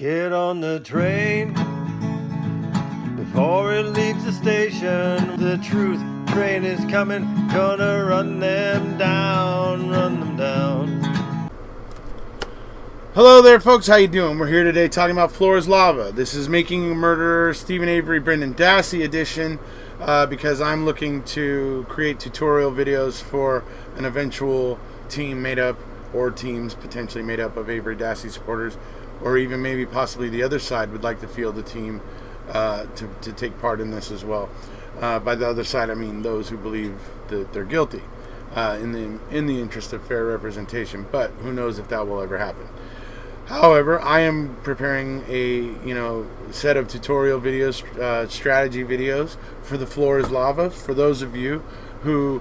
Get on the train before it leaves the station. The truth train is coming, gonna run them down, run them down. Hello there, folks. How you doing? We're here today talking about Floor is Lava. This is Making a Murderer, Stephen Avery, Brendan Dassey edition, because I'm looking to create tutorial videos for an eventual team made up, or teams potentially made up of Avery Dassey supporters, or even maybe possibly the other side would like to field a team to take part in this as well. By the other side, I mean those who believe that they're guilty, in the interest of fair representation. But who knows if that will ever happen. However, I am preparing a set of tutorial videos, strategy videos for the Floor is Lava. For those of you who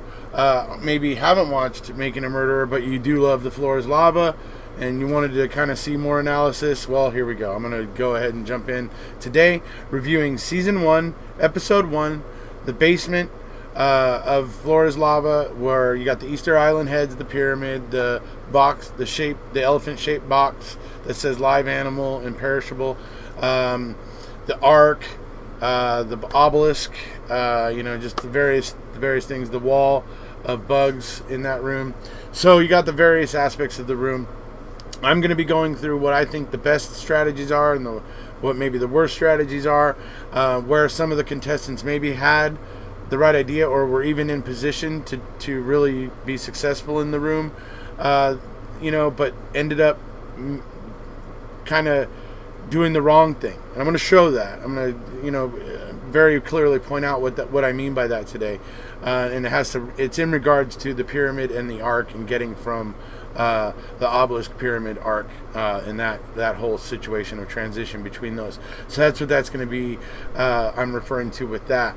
maybe haven't watched Making a Murderer, but you do love the Floor is Lava, and you wanted to kind of see more analysis, well, here we go. I'm going to go ahead and jump in today, reviewing Season 1, Episode 1, The Basement of Floor is Lava, where you got the Easter Island heads, the pyramid, the box, the elephant-shaped box that says live animal, imperishable, the ark, the obelisk, just the various things, the wall of bugs in that room. So you got the various aspects of the room. I'm going to be going through what I think the best strategies are and what maybe the worst strategies are, where some of the contestants maybe had the right idea or were even in position to really be successful in the room, but ended up kind of doing the wrong thing. And I'm going to show that. I'm going to, very clearly point out what I mean by that today. And it's in regards to the pyramid and the ark and getting from the obelisk pyramid arc, and that whole situation of transition between those. So that's what that's going to be, I'm referring to with that.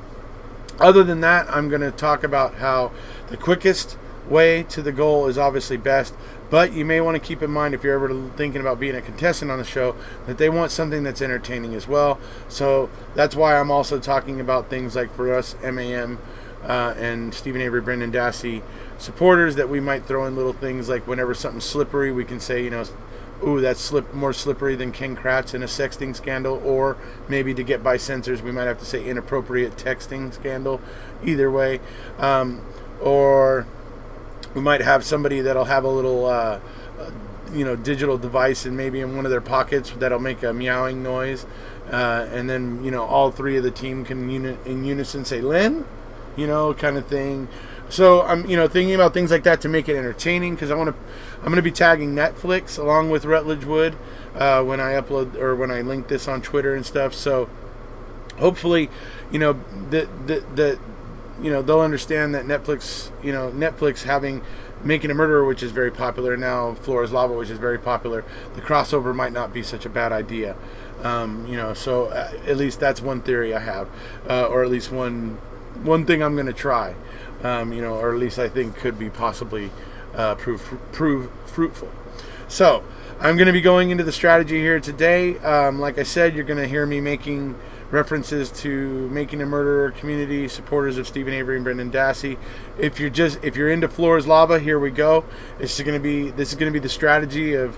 Other than that, I'm going to talk about how the quickest way to the goal is obviously best, but you may want to keep in mind, if you're ever thinking about being a contestant on the show, that they want something that's entertaining as well. So that's why I'm also talking about things like, for us MAM and Stephen Avery, Brendan Dassey supporters, that we might throw in little things like whenever something's slippery, we can say, ooh, that's more slippery than Ken Kratz in a sexting scandal, or maybe to get by censors, we might have to say inappropriate texting scandal. Either way, or we might have somebody that'll have a little, digital device and maybe in one of their pockets that'll make a meowing noise, and then all three of the team can in unison say Lynn, kind of thing. So I'm thinking about things like that to make it entertaining, because I'm going to be tagging Netflix along with Rutledge Wood when I upload or when I link this on Twitter and stuff. So hopefully they'll understand that Netflix having Making a Murderer, which is very popular now, Floor is Lava, which is very popular, the crossover might not be such a bad idea. So at least that's one theory I have, or at least one thing I'm going to try, or at least I think could be possibly prove fruitful. So I'm going to be going into the strategy here today. Like I said, you're going to hear me making references to Making a Murderer community, supporters of Stephen Avery and Brendan Dassey. If you're into Floor is Lava, here we go. This is going to be the strategy of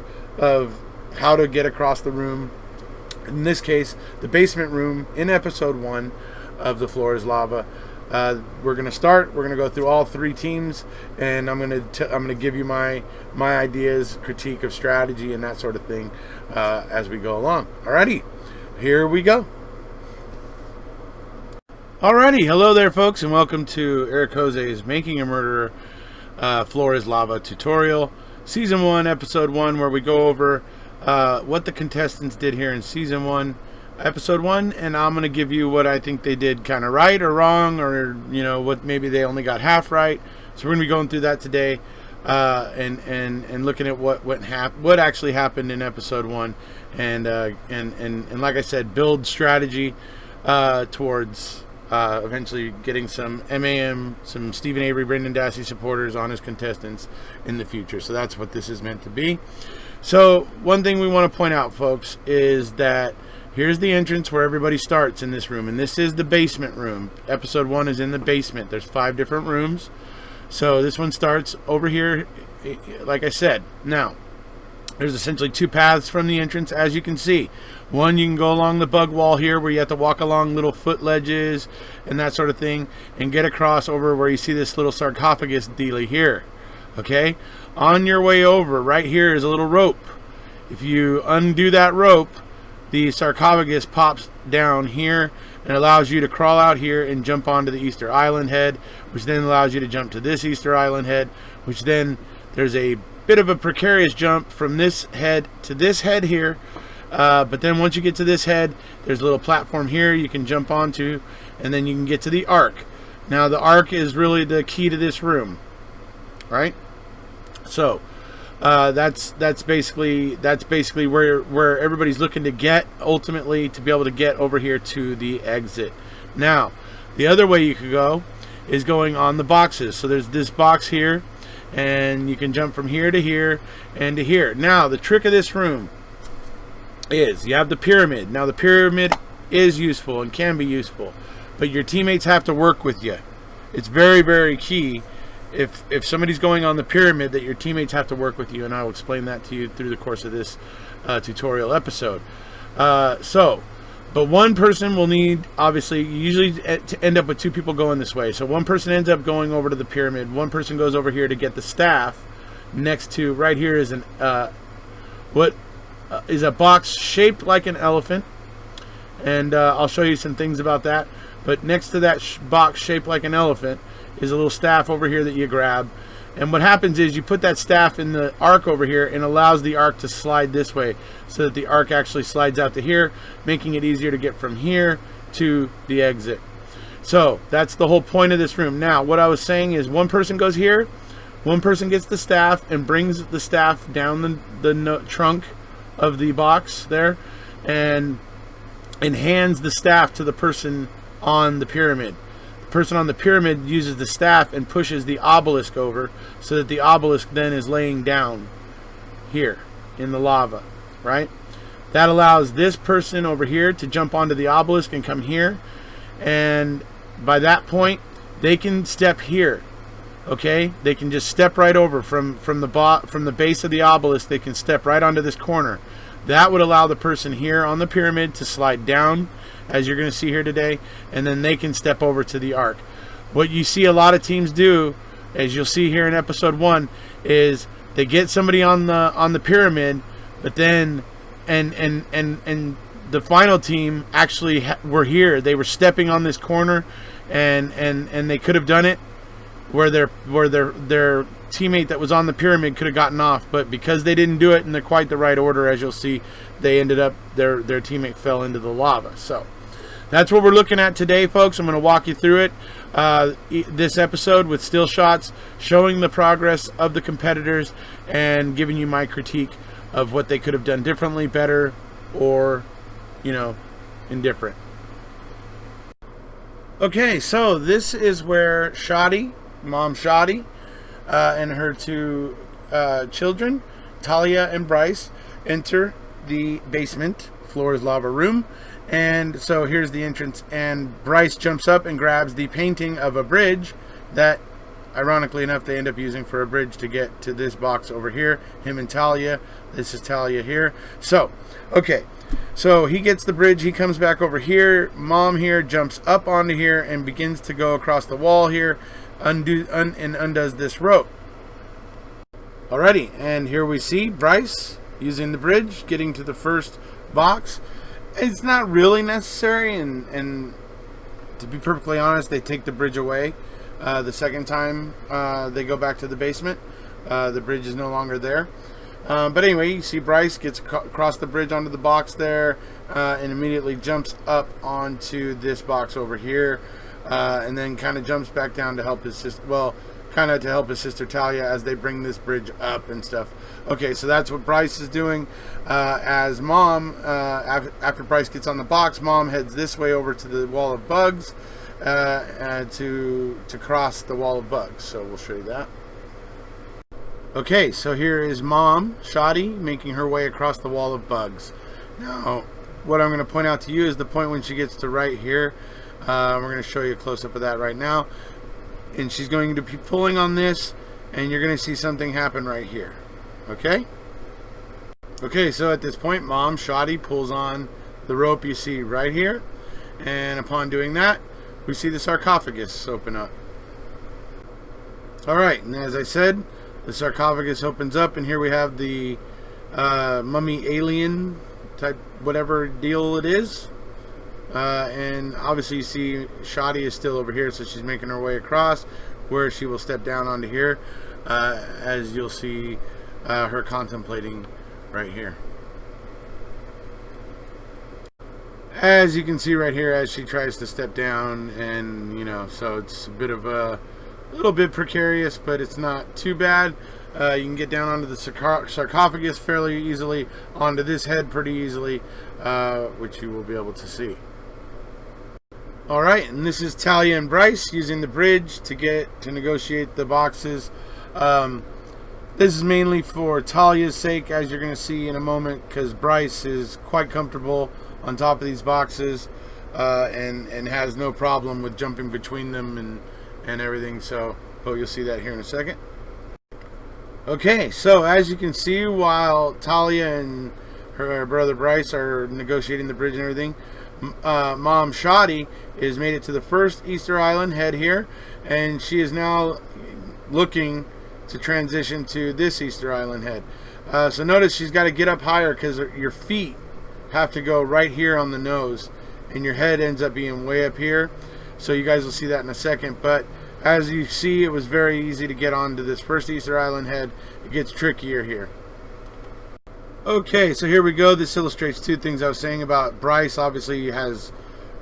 how to get across the room. In this case, the basement room in episode 1 of the Floor is Lava. We're going to go through all three teams, and I'm going to give you my ideas, critique of strategy and that sort of thing as we go along. Alrighty, here we go. Alrighty, hello there, folks, and welcome to Eric Jose's Making a Murderer Floor is Lava tutorial, Season 1, Episode 1, where we go over what the contestants did here in Season 1, Episode 1, and I'm going to give you what I think they did kind of right or wrong, or what maybe they only got half right. So we're going to be going through that today, and looking at what actually happened in Episode 1, and like I said, build strategy towards eventually getting some MAM, some Stephen Avery, Brendan Dassey supporters on as contestants in the future. So that's what this is meant to be. So one thing we want to point out, folks, is that here's the entrance where everybody starts in this room, and this is the basement room. Episode 1 is in the basement. There's 5 different rooms. So this one starts over here, like I said. Now, There's essentially two paths from the entrance, as you can see. One, you can go along the bug wall here where you have to walk along little foot ledges and that sort of thing and get across over where you see this little sarcophagus dealy here. Okay? On your way over, right here is a little rope. If you undo that rope, the sarcophagus pops down here and allows you to crawl out here and jump onto the Easter Island head, which then allows you to jump to this Easter Island head, which then there's a bit of a precarious jump from this head to this head here, but then once you get to this head, there's a little platform here you can jump onto, and then you can get to the ark. Now the ark is really the key to this room, right? So that's basically where everybody's looking to get ultimately to be able to get over here to the exit. Now the other way you could go is going on the boxes. So there's this box here, and you can jump from here to here and to here. Now the trick of this room is you have the pyramid. Now the pyramid is useful and can be useful, but your teammates have to work with you. It's very, very key if somebody's going on the pyramid that your teammates have to work with you, and I'll explain that to you through the course of this tutorial episode. But one person will need, obviously, you usually to end up with two people going this way. So one person ends up going over to the pyramid. One person goes over here to get the staff next to, right here is what is a box shaped like an elephant. And I'll show you some things about that. But next to that box shaped like an elephant is a little staff over here that you grab. And what happens is you put that staff in the arc over here and allows the arc to slide this way so that the arc actually slides out to here, making it easier to get from here to the exit. So that's the whole point of this room. Now what I was saying is one person goes here, one person gets the staff and brings the staff down the trunk of the box there and hands the staff to the person on the pyramid. Person on the pyramid uses the staff and pushes the obelisk over so that the obelisk then is laying down here in the lava, right? That allows this person over here to jump onto the obelisk and come here, and by that point they can step here. Okay, they can just step right over from the base of the obelisk. They can step right onto this corner. That would allow the person here on the pyramid to slide down, as you're going to see here today, and then they can step over to the ark. What you see a lot of teams do, as you'll see here in episode 1, is they get somebody on the pyramid, but then and the final team actually were here. They were stepping on this corner, and they could have done it where their teammate that was on the pyramid could have gotten off, but because they didn't do it in quite the right order, as you'll see, they ended up their teammate fell into the lava. So that's what we're looking at today, folks. I'm going to walk you through it this episode with still shots showing the progress of the competitors and giving you my critique of what they could have done differently, better, or indifferent. Okay, so this is where Mom Shoddy, and her two children, Talia and Bryce, enter the basement floor is lava room. And so here's the entrance, and Bryce jumps up and grabs the painting of a bridge that, ironically enough, they end up using for a bridge to get to this box over here. Him and Talia. This is Talia here. So, okay. So he gets the bridge. He comes back over here. Mom here jumps up onto here and begins to go across the wall here, undoes this rope. Alrighty, and here we see Bryce using the bridge, getting to the first box. It's not really necessary, and to be perfectly honest, they take the bridge away the second time they go back to the basement. The bridge is no longer there. But anyway, you see Bryce gets across the bridge onto the box there, and immediately jumps up onto this box over here, and then kind of jumps back down to help his sister. Well, kind of to help his sister Talia as they bring this bridge up and stuff. Okay, so that's what Bryce is doing. As Mom, after Bryce gets on the box, Mom heads this way over to the wall of bugs to cross the wall of bugs. So we'll show you that. Okay, so here is Mom Shoddy making her way across the wall of bugs. Now, what I'm going to point out to you is the point when she gets to right here. We're going to show you a close-up of that right now. And she's going to be pulling on this, and you're going to see something happen right here. Okay? Okay, so at this point, Mom Shoddy pulls on the rope you see right here, and upon doing that, we see the sarcophagus open up. Alright, and as I said, the sarcophagus opens up, and here we have the mummy alien type whatever deal it is. And obviously you see Shoddy is still over here, so she's making her way across, where she will step down onto here, as you'll see her contemplating right here. As you can see right here, as she tries to step down, and so it's a bit of a little bit precarious, but it's not too bad. You can get down onto the sarcophagus fairly easily, onto this head pretty easily, which you will be able to see. Alright, and this is Talia and Bryce using the bridge to negotiate the boxes. This is mainly for Talia's sake, as you're going to see in a moment, because Bryce is quite comfortable on top of these boxes, and has no problem with jumping between them and everything. So, but you'll see that here in a second. Okay, so as you can see, while Talia and her brother Bryce are negotiating the bridge and everything, Mom Shoddy has made it to the first Easter Island head here, and she is now looking to transition to this Easter Island head. So notice she's got to get up higher, because your feet have to go right here on the nose, and your head ends up being way up here. So you guys will see that in a second, but as you see, it was very easy to get onto this first Easter Island head. It gets trickier here. Okay, so here we go. This illustrates two things I was saying about Bryce. Obviously, has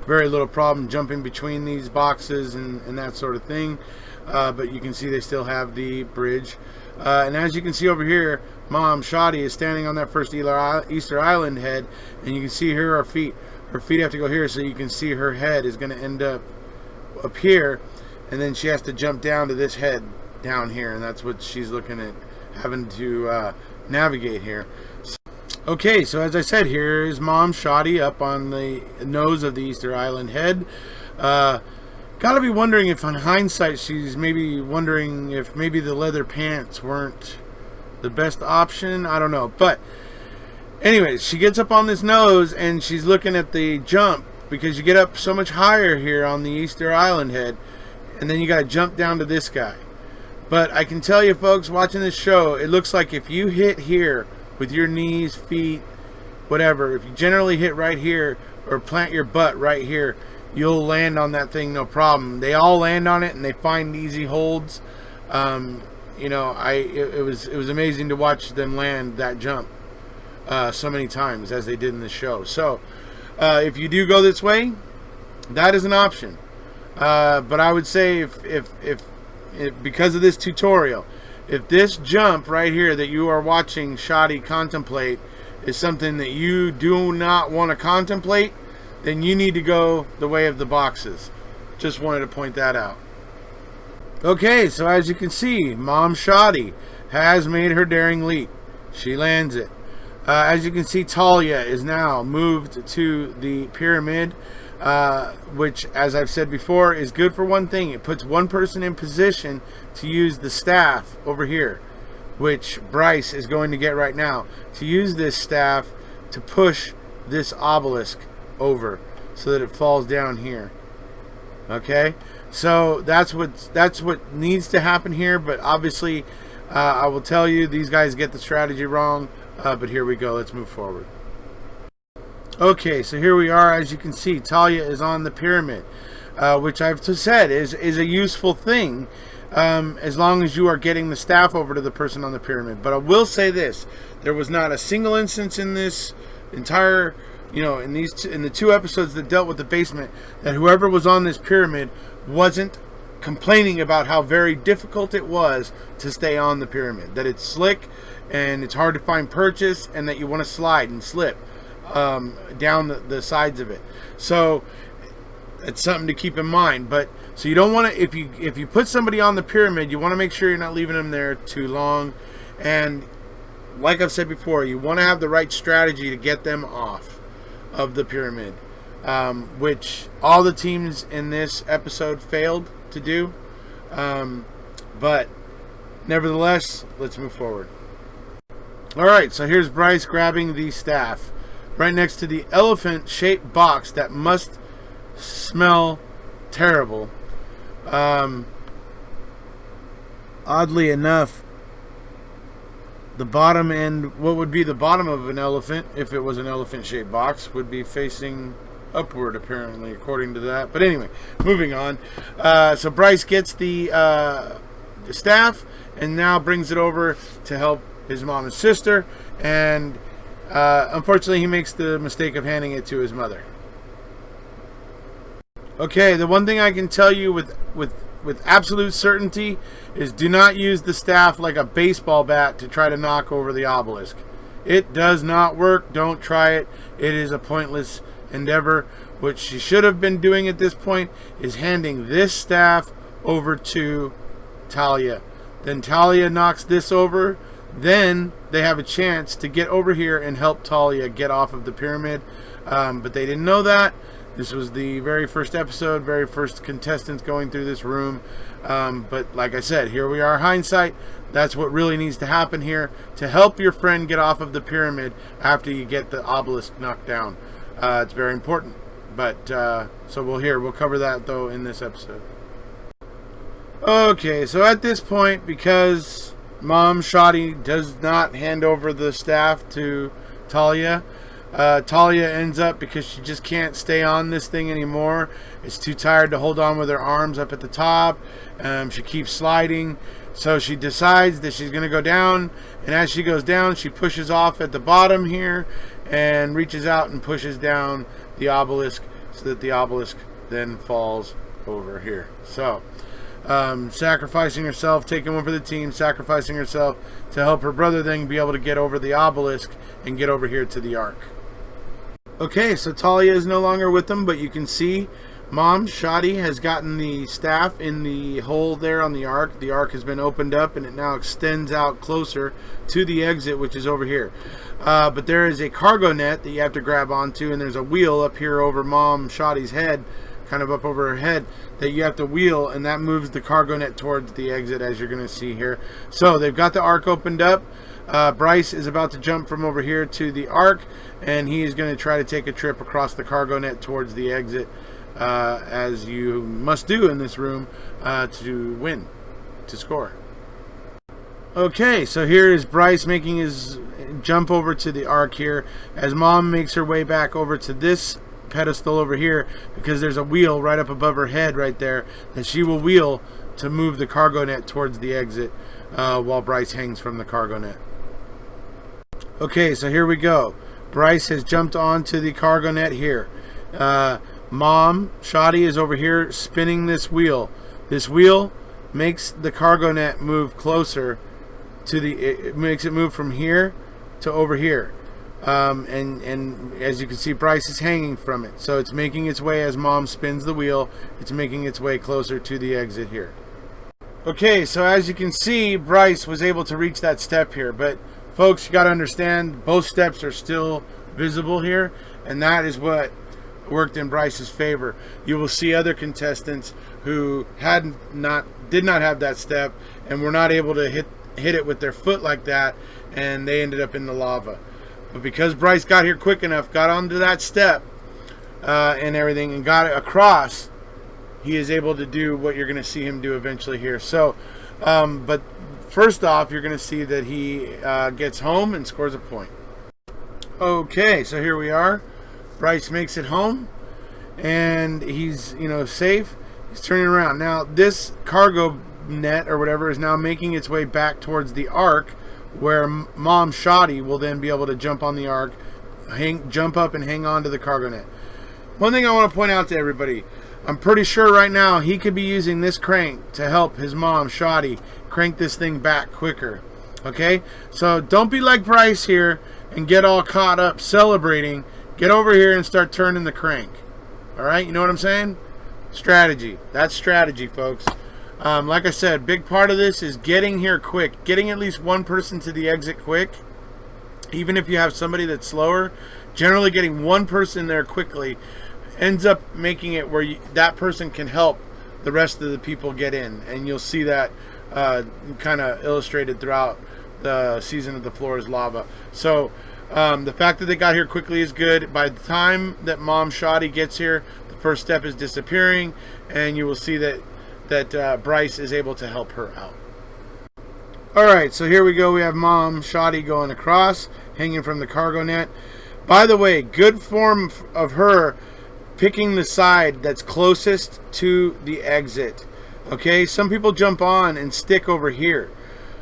very little problem jumping between these boxes and that sort of thing. But you can see they still have the bridge. And as you can see over here, Mom Shoddy is standing on that first Easter Island head. And you can see here her feet. Her feet have to go here, so you can see her head is going to end up here. And then she has to jump down to this head down here. And that's what she's looking at having to navigate here. Okay, so as I said, here is Mom Shoddy up on the nose of the Easter Island head. Gotta be wondering if, on hindsight, she's maybe wondering if maybe the leather pants weren't the best option. I don't know. But anyways, she gets up on this nose, and she's looking at the jump, because you get up so much higher here on the Easter Island head, and then you got to jump down to this guy. But I can tell you, folks, watching this show, it looks like if you hit here with your knees, feet, whatever, if you generally hit right here or plant your butt right here, you'll land on that thing no problem. They all land on it, and they find easy holds. It was amazing to watch them land that jump so many times as they did in the show. So if you do go this way, that is an option. But I would say if because of this tutorial, if this jump right here that you are watching Shoddy contemplate is something that you do not want to contemplate, then you need to go the way of the boxes. Just wanted to point that out. Okay, so as you can see, Mom Shoddy has made her daring leap. She lands it. As you can see, Talia is now moved to the pyramid, which, as I've said before, is good for one thing. It puts one person in position to use the staff over here, which Bryce is going to get right now, to use this staff to push this obelisk over so that it falls down here. Okay, so that's what needs to happen here. But obviously, I will tell you, these guys get the strategy wrong. But here we go. Let's move forward. Okay, so here we are. As you can see, Talia is on the pyramid, which I've said is a useful thing, as long as you are getting the staff over to the person on the pyramid. But I will say this: there was not a single instance in this entire, in the two episodes that dealt with the basement, that whoever was on this pyramid wasn't complaining about how very difficult it was to stay on the pyramid. That it's slick and it's hard to find purchase, and that you want to slide and slip down the sides of it. So it's something to keep in mind. But so you don't want to, if you put somebody on the pyramid, you want to make sure you're not leaving them there too long. And like I've said before, you want to have the right strategy to get them off of the pyramid, which all the teams in this episode failed to do. But nevertheless, let's move forward. Alright, so here's Bryce grabbing the staff right next to the elephant-shaped box that must smell terrible. Oddly enough, the bottom end, what would be the bottom of an elephant, if it was an elephant-shaped box, would be facing upward, apparently, according to that. But anyway, moving on. So Bryce gets the staff and now brings it over to help his mom and sister, and unfortunately he makes the mistake of handing it to his mother. Okay, the one thing I can tell you with absolute certainty is do not use the staff like a baseball bat to try to knock over the obelisk. It does not work. Don't try it. It is a pointless endeavor. What she should have been doing at this point is handing this staff over to Talia. Then Talia knocks this over. Then they have a chance to get over here and help Talia get off of the pyramid. But they didn't know that. This was the very first episode, very first contestants going through this room. But like I said, here we are, hindsight. That's what really needs to happen here to help your friend get off of the pyramid after you get the obelisk knocked down. It's very important. But so we'll cover that though in this episode. Okay, so at this point, because Mom Shoddy does not hand over the staff to Talia, Talia ends up, because she just can't stay on this thing anymore. It's too tired to hold on with her arms up at the top. She keeps sliding. So she decides that she's going to go down. And as she goes down, she pushes off at the bottom here and reaches out and pushes down the obelisk so that the obelisk then falls over here. So sacrificing herself, taking one for the team, sacrificing herself to help her brother then be able to get over the obelisk and get over here to the ark. Okay, so Talia is no longer with them, but you can see Mom Shoddy has gotten the staff in the hole there on the ark. The ark has been opened up and it now extends out closer to the exit, which is over here. But there is a cargo net that you have to grab onto, and there's a wheel up here over Mom Shoddy's head, kind of up over her head, that you have to wheel, and that moves the cargo net towards the exit, as you're going to see here. So they've got the ark opened up. Bryce is about to jump from over here to the ark, and he is going to try to take a trip across the cargo net towards the exit, as you must do in this room to win, to score. Okay, so here is Bryce making his jump over to the ark here, as Mom makes her way back over to this pedestal over here, because there's a wheel right up above her head right there that she will wheel to move the cargo net towards the exit, while Bryce hangs from the cargo net. Okay, so here we go. Bryce has jumped onto the cargo net here. Mom Shoddy is over here spinning this wheel. This wheel makes the cargo net move closer to it makes it move from here to over here. And as you can see, Bryce is hanging from it. So it's making its way as Mom spins the wheel. It's making its way closer to the exit here. Okay, so as you can see, Bryce was able to reach that step here. But folks, you got to understand, both steps are still visible here. And that is what worked in Bryce's favor. You will see other contestants who did not have that step and were not able to hit it with their foot like that, and they ended up in the lava. But because Bryce got here quick enough, got onto that step and everything, and got it across, he is able to do what you're going to see him do eventually here. So, but first off, you're going to see that he gets home and scores a point. Okay, so here we are. Bryce makes it home, and he's safe. He's turning around. Now, this cargo net or whatever is now making its way back towards the ark, where Mom Shoddy will then be able to jump on the ark, jump up and hang on to the cargo net. One thing I want to point out to everybody, I'm pretty sure right now he could be using this crank to help his mom Shoddy crank this thing back quicker. Okay, so don't be like Bryce here and get all caught up celebrating. Get over here and start turning the crank. Alright, you know what I'm saying? Strategy. That's strategy, folks. Like I said, big part of this is getting here quick. Getting at least one person to the exit quick. Even if you have somebody that's slower, generally getting one person there quickly ends up making it where that person can help the rest of the people get in. And you'll see that kind of illustrated throughout the season of the floor is lava. So the fact that they got here quickly is good. By the time that Mom Shoddy gets here, the first step is disappearing, and you will see that Bryce is able to help her out. Alright, so here we go. We have Mom Shoddy going across, hanging from the cargo net. By the way, good form of her picking the side that's closest to the exit. Okay, some people jump on and stick over here.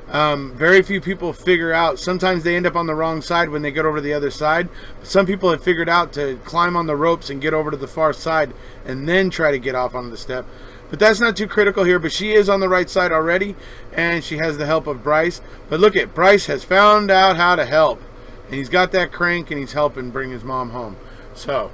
Very few people figure out. Sometimes they end up on the wrong side when they get over to the other side. But some people have figured out to climb on the ropes and get over to the far side and then try to get off onto the step. But that's not too critical here. But she is on the right side already, and she has the help of Bryce. But look at Bryce has found out how to help, and he's got that crank, and he's helping bring his mom home. So,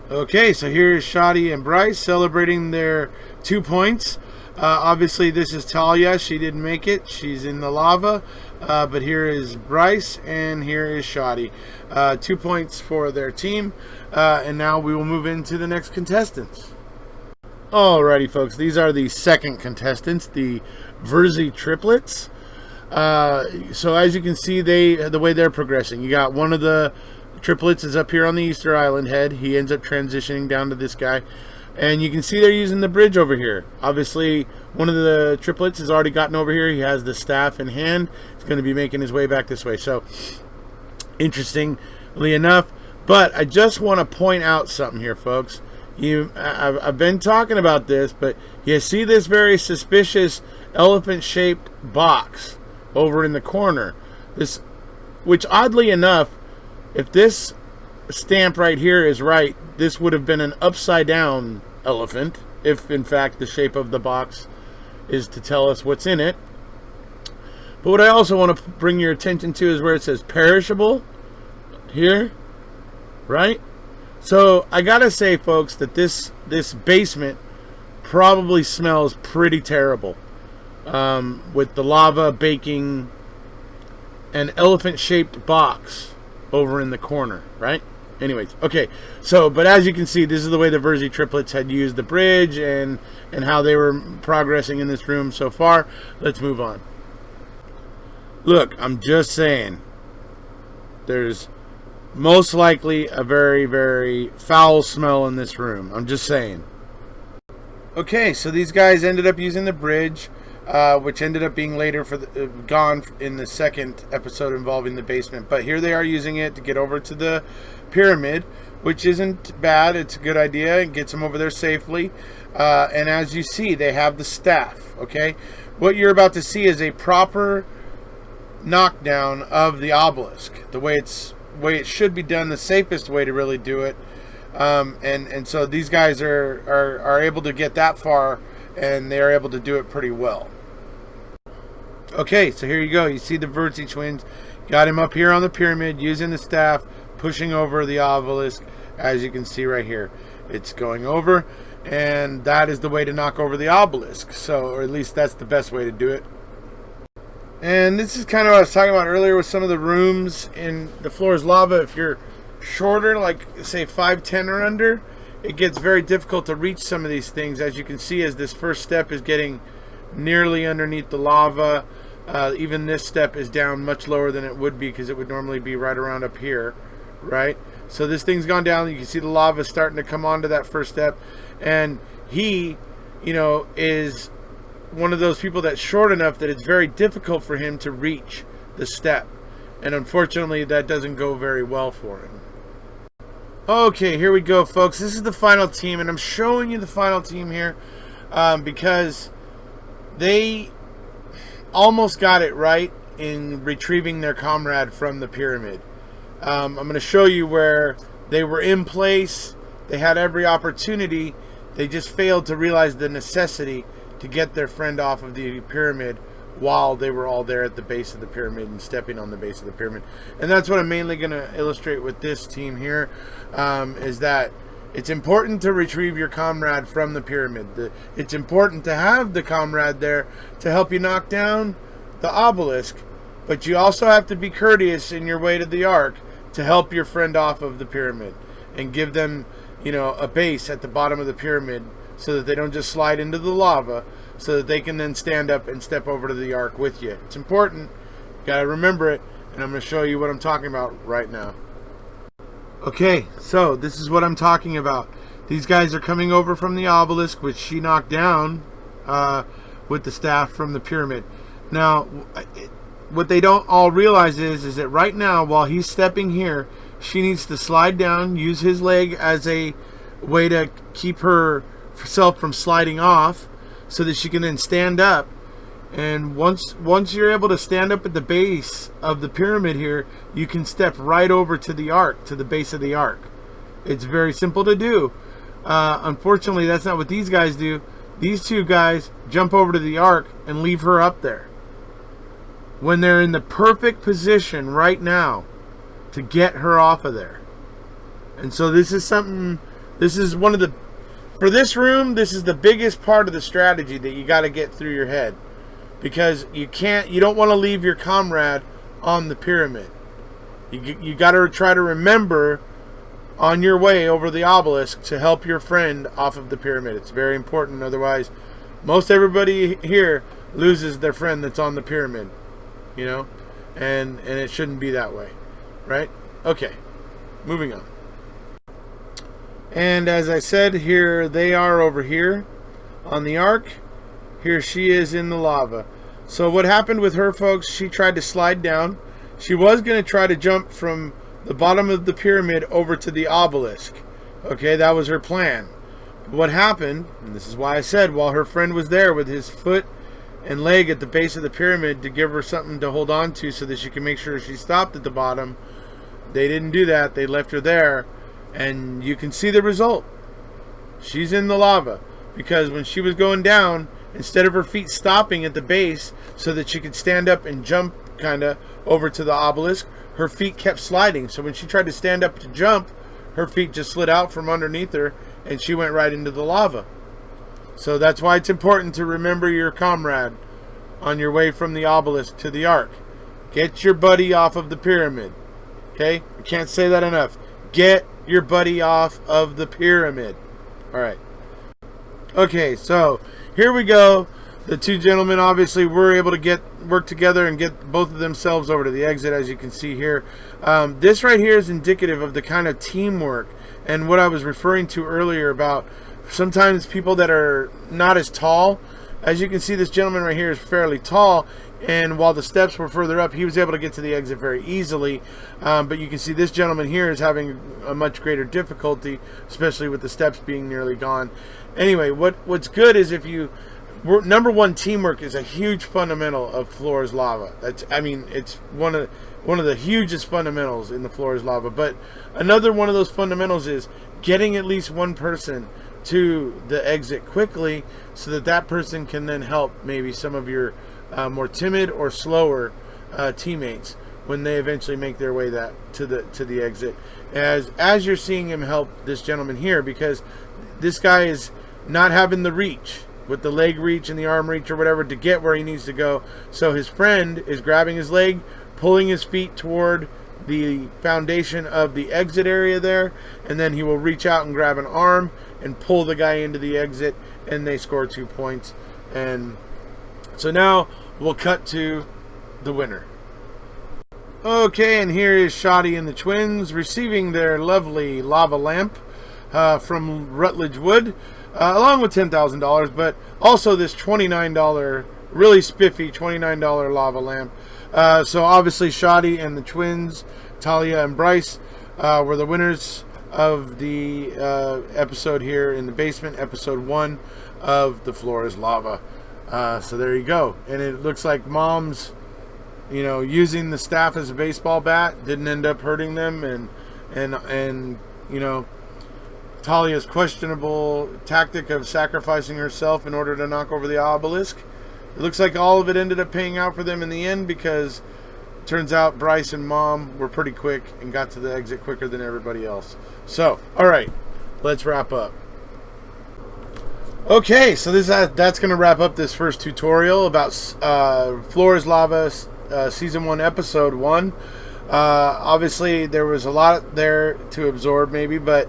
okay, so here's Shoddy and Bryce celebrating their 2 points. Obviously, this is Talia. She didn't make it. She's in the lava. But here is Bryce, and here is Shoddy. 2 points for their team. And now we will move into the next contestants. Alrighty, folks. These are the second contestants, the Avery triplets. So as you can see, the way they're progressing. You got one of the triplets is up here on the Easter Island head. He ends up transitioning down to this guy. And you can see they're using the bridge over here. Obviously, one of the triplets has already gotten over here. He has the staff in hand. He's going to be making his way back this way. So, interestingly enough. But I just want to point out something here, folks. I've been talking about this, but you see this very suspicious elephant-shaped box over in the corner. Which oddly enough, if this stamp right here is right, this would have been an upside down elephant, if in fact the shape of the box is to tell us what's in it. But what I also want to bring your attention to is where it says perishable here, right? So I gotta say, folks, that this basement probably smells pretty terrible, with the lava baking an elephant-shaped box over in the corner, right? Anyways, okay, so, but as you can see, this is the way the Avery triplets had used the bridge and how they were progressing in this room so far. Let's move on. Look, I'm just saying, there's most likely a very, very foul smell in this room. I'm just saying. Okay, so these guys ended up using the bridge, which ended up being later gone in the second episode involving the basement. But here they are using it to get over to the pyramid, which isn't bad. It's a good idea. It gets them over there safely. And as you see, they have the staff. Okay, what you're about to see is a proper knockdown of the obelisk, the way it should be done, the safest way to really do it. And so these guys are able to get that far, and they are able to do it pretty well. Okay, so here you go. You see the Avery twins. Got him up here on the pyramid using the staff, pushing over the obelisk. As you can see right here, it's going over, and that is the way to knock over the obelisk. So, or at least that's the best way to do it. And this is kind of what I was talking about earlier with some of the rooms in the floor is lava. If you're shorter, like say 5'10" or under, it gets very difficult to reach some of these things. As you can see, as this first step is getting nearly underneath the lava, even this step is down much lower than it would be, because it would normally be right around up here, right? So this thing's gone down. You can see the lava starting to come onto that first step, and he, is one of those people that's short enough that it's very difficult for him to reach the step, and unfortunately that doesn't go very well for him. Okay, here we go, folks. This is the final team, and I'm showing you the final team here because they almost got it right in retrieving their comrade from the pyramid. I'm going to show you where they were in place. They had every opportunity. They just failed to realize the necessity to get their friend off of the pyramid while they were all there at the base of the pyramid and stepping on the base of the pyramid. And that's what I'm mainly going to illustrate with this team here, is that it's important to retrieve your comrade from the pyramid. It's important to have the comrade there to help you knock down the obelisk, but you also have to be courteous in your way to the ark to help your friend off of the pyramid and give them, a base at the bottom of the pyramid so that they don't just slide into the lava. so that they can then stand up and step over to the ark with you. It's important. You got to remember it, and I'm going to show you what I'm talking about right now. Okay, so this is what I'm talking about. These guys are coming over from the obelisk, which she knocked down with the staff from the pyramid. Now, what they don't all realize is that right now, while he's stepping here, she needs to slide down, use his leg as a way to keep herself from sliding off, so that she can then stand up. And once you're able to stand up at the base of the pyramid here, you can step right over to the ark, to the base of the ark. It's very simple to do. Unfortunately, that's not what these guys do. These two guys jump over to the ark and leave her up there, when they're in the perfect position right now to get her off of there. And so this is something, this is one of the, for this room, this is the biggest part of the strategy that you got to get through your head. Because you don't want to leave your comrade on the pyramid. You got to try to remember on your way over the obelisk to help your friend off of the pyramid. It's very important. Otherwise, most everybody here loses their friend that's on the pyramid. You know? And it shouldn't be that way. Right? Okay. Moving on. And as I said, here they are over here on the ark. Here she is in the lava. So what happened with her, folks, she tried to slide down. She was going to try to jump from the bottom of the pyramid over to the obelisk. Okay, that was her plan. But what happened, and this is why I said, while her friend was there with his foot and leg at the base of the pyramid to give her something to hold on to so that she can make sure she stopped at the bottom, they didn't do that. They left her there. And you can see the result. She's in the lava. Because when she was going down, instead of her feet stopping at the base so that she could stand up and jump kind of over to the obelisk, her feet kept sliding. So when she tried to stand up to jump, her feet just slid out from underneath her and she went right into the lava. So that's why it's important to remember your comrade on your way from the obelisk to the ark. Get your buddy off of the pyramid. Okay? I can't say that enough. Get your buddy off of the pyramid. Alright. Okay, so here we go. The two gentlemen obviously were able to work together and get both of themselves over to the exit, as you can see here. This right here is indicative of the kind of teamwork and what I was referring to earlier about sometimes people that are not as tall. As you can see, this gentleman right here is fairly tall, and while the steps were further up, he was able to get to the exit very easily. But you can see this gentleman here is having a much greater difficulty, especially with the steps being nearly gone. Anyway, what's good is number one, teamwork is a huge fundamental of Floor's Lava. It's one of the hugest fundamentals in the Floor's Lava. But another one of those fundamentals is getting at least one person to the exit quickly, so that person can then help maybe some of your more timid or slower teammates when they eventually make their way to the exit. As you're seeing him help this gentleman here, because this guy is not having the reach with the leg reach and the arm reach or whatever to get where he needs to go. So his friend is grabbing his leg, pulling his feet toward the foundation of the exit area there, and then he will reach out and grab an arm and pull the guy into the exit, and they score 2 points. And so now we'll cut to the winner. Okay, and here is Shoddy and the twins receiving their lovely lava lamp from Rutledge Wood, along with $10,000, but also this $29, really spiffy $29 lava lamp. So obviously Shoddy and the twins, Talia and Bryce, were the winners of the episode here in the basement, episode 1 of The Floor is Lava. So there you go. And it looks like Mom's, using the staff as a baseball bat didn't end up hurting them, and Talia's questionable tactic of sacrificing herself in order to knock over the obelisk, it looks like all of it ended up paying out for them in the end, because it turns out Bryce and Mom were pretty quick and got to the exit quicker than everybody else. So, alright, let's wrap up. Okay, so that's going to wrap up this first tutorial about Floor is Lava Season 1, Episode 1. Obviously, there was a lot there to absorb maybe, but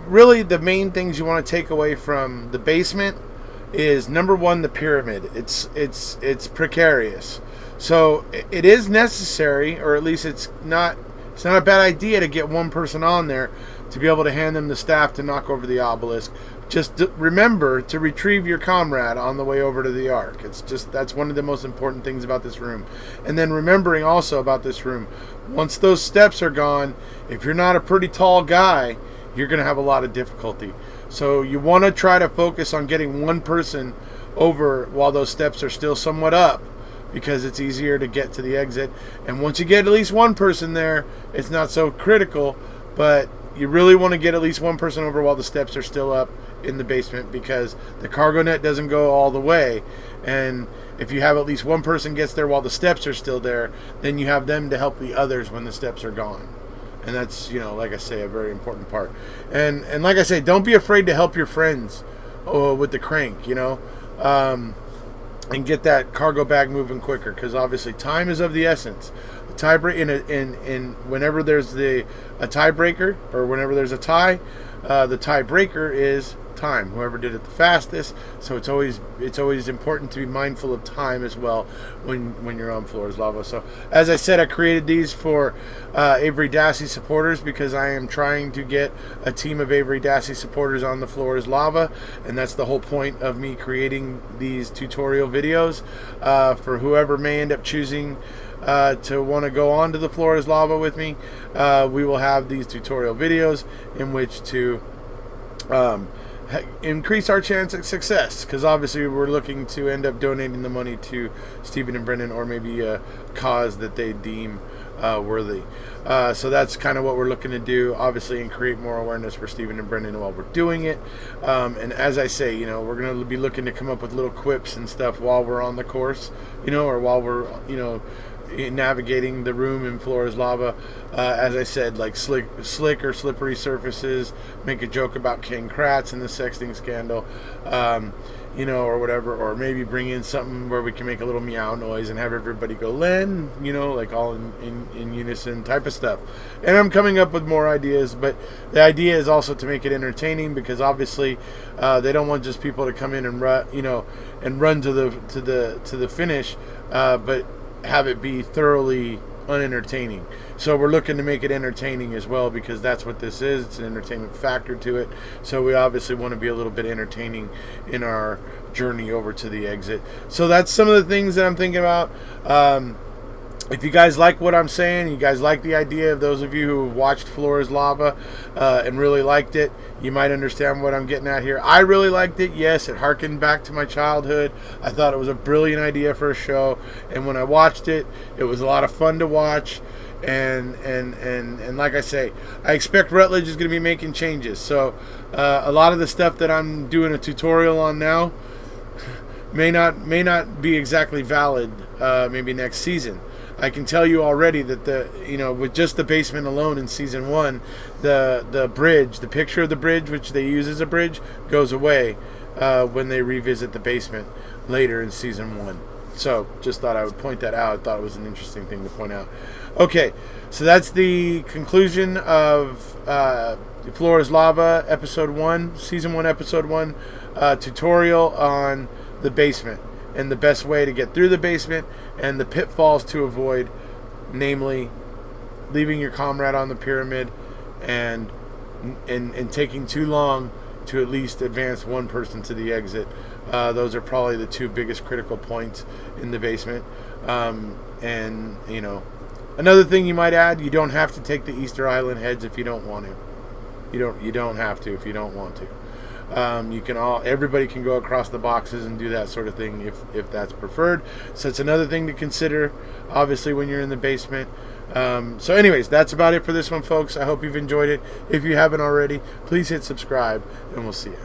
really the main things you want to take away from the basement is number one, the pyramid. It's precarious. So it is necessary, or at least it's not a bad idea to get one person on there to be able to hand them the staff to knock over the obelisk. Just remember to retrieve your comrade on the way over to the ark. That's one of the most important things about this room. And then remembering also about this room, once those steps are gone, if you're not a pretty tall guy, you're going to have a lot of difficulty. So you want to try to focus on getting one person over while those steps are still somewhat up, because it's easier to get to the exit. And once you get at least one person there, it's not so critical, but you really want to get at least one person over while the steps are still up in the basement, because the cargo net doesn't go all the way. And if you have at least one person gets there while the steps are still there, then you have them to help the others when the steps are gone. And that's, like I say, a very important part. And like I say, don't be afraid to help your friends with the crank, and get that cargo bag moving quicker, because obviously time is of the essence. Whenever there's a tiebreaker, or whenever there's a tie, the tiebreaker is time. Whoever did it the fastest. So it's always important to be mindful of time as well when you're on Floor is Lava. So as I said, I created these for Avery Dassey supporters, because I am trying to get a team of Avery Dassey supporters on the Floor is Lava, and that's the whole point of me creating these tutorial videos for whoever may end up choosing to want to go on to the Floor is Lava with me. We will have these tutorial videos in which to increase our chance at success, because obviously we're looking to end up donating the money to Stephen and Brendan, or maybe a cause that they deem worthy. So that's kind of what we're looking to do, obviously, and create more awareness for Stephen and Brendan while we're doing it. And as I say, we're going to be looking to come up with little quips and stuff while we're on the course, or while we're, navigating the room in Floor is Lava. As I said, like slick or slippery surfaces, make a joke about King Kratz and the sexting scandal, or whatever, or maybe bring in something where we can make a little meow noise and have everybody go Len, like all in unison type of stuff. And I'm coming up with more ideas, but the idea is also to make it entertaining, because obviously they don't want just people to come in and run, and run to the finish, but have it be thoroughly unentertaining. So we're looking to make it entertaining as well, because that's what this is. It's an entertainment factor to it. So we obviously want to be a little bit entertaining in our journey over to the exit. So that's some of the things that I'm thinking about. If you guys like what I'm saying, you guys like the idea, of those of you who have watched Floor is Lava and really liked it, you might understand what I'm getting at here. I really liked it. Yes, it harkened back to my childhood. I thought it was a brilliant idea for a show, and when I watched it, it was a lot of fun to watch. And like I say, I expect Rutledge is going to be making changes. So a lot of the stuff that I'm doing a tutorial on now may not be exactly valid maybe next season. I can tell you already that with just the basement alone in season 1, the bridge, the picture of the bridge, which they use as a bridge, goes away when they revisit the basement later in season 1. So just thought I would point that out. I thought it was an interesting thing to point out. Okay, so that's the conclusion of Floor is Lava episode 1, season 1, episode 1 tutorial on the basement, and the best way to get through the basement, and the pitfalls to avoid, namely leaving your comrade on the pyramid and taking too long to at least advance one person to the exit. Those are probably the two biggest critical points in the basement. And another thing you might add, you don't have to take the Easter Island heads if you don't want to. You don't have to if you don't want to. Everybody can go across the boxes and do that sort of thing if that's preferred. So it's another thing to consider, obviously, when you're in the basement. So anyways, that's about it for this one, folks. I hope you've enjoyed it. If you haven't already, please hit subscribe, and we'll see you.